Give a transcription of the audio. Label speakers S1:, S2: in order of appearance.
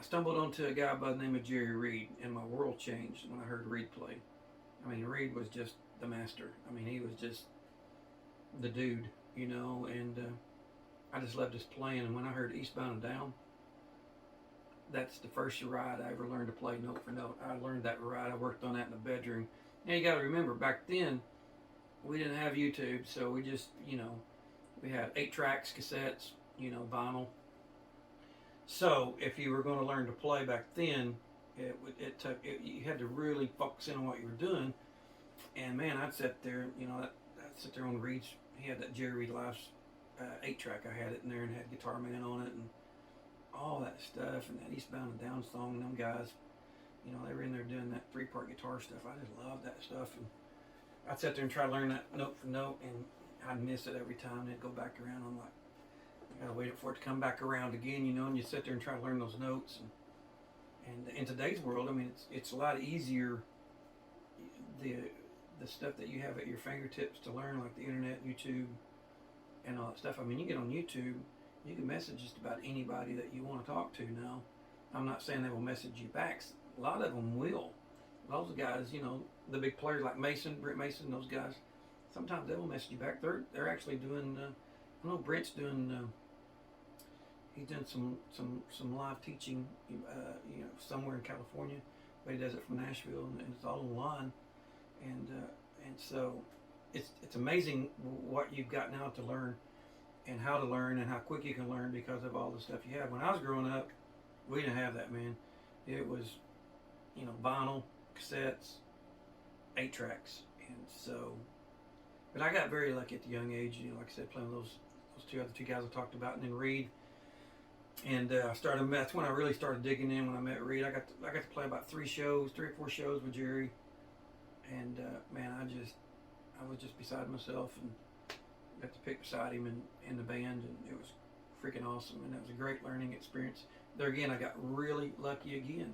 S1: I stumbled onto a guy by the name of Jerry Reed, and my world changed when I heard Reed play. I mean, Reed was just the master. I mean, he was just the dude, you know, and I just loved his playing. And when I heard Eastbound and Down, that's the first ride I ever learned to play note for note. I learned that ride. I worked on that in the bedroom. And you got to remember, back then, we didn't have YouTube, so we just, you know, we had 8 tracks, cassettes, you know, vinyl. So if you were going to learn to play back then, it took you had to really focus in on what you were doing. And man, I'd sit there, you know, I'd sit there on Reed's. He had that Jerry Reed Live 8 track. I had it in there and had Guitar Man on it and all that stuff, and that Eastbound and Down song. And them guys, you know, they were in there doing that 3-part guitar stuff. I just loved that stuff, and I'd sit there and try to learn that note for note, and I'd miss it every time. And it'd go back around. I'm like, I gotta wait for it to come back around again, you know. And you sit there and try to learn those notes. And in today's world, I mean, it's a lot easier. The stuff that you have at your fingertips to learn, like the internet, YouTube, and all that stuff. I mean, you get on YouTube, you can message just about anybody that you want to talk to now. I'm not saying they will message you back. A lot of them will. Those guys, you know, the big players like Mason, Brent Mason, those guys, sometimes they will message you back. They're actually doing. I know Brent's doing. He's done some live teaching, you know, somewhere in California, but he does it from Nashville, and it's all online. And so it's amazing what you've got now to learn, and how to learn, and how quick you can learn because of all the stuff you have. When I was growing up, we didn't have that, man. It was, you know, vinyl, cassettes, 8 tracks, and so. But I got very lucky at the young age. You know, like I said, playing those other two guys I talked about, and then Reed. And I started. That's when I really started digging in. When I met Reed, I got to play about 3 or 4 shows with Jerry. And man, I was just beside myself, and got to pick beside him in the band, and it was freaking awesome. And it was a great learning experience. There again, I got really lucky again.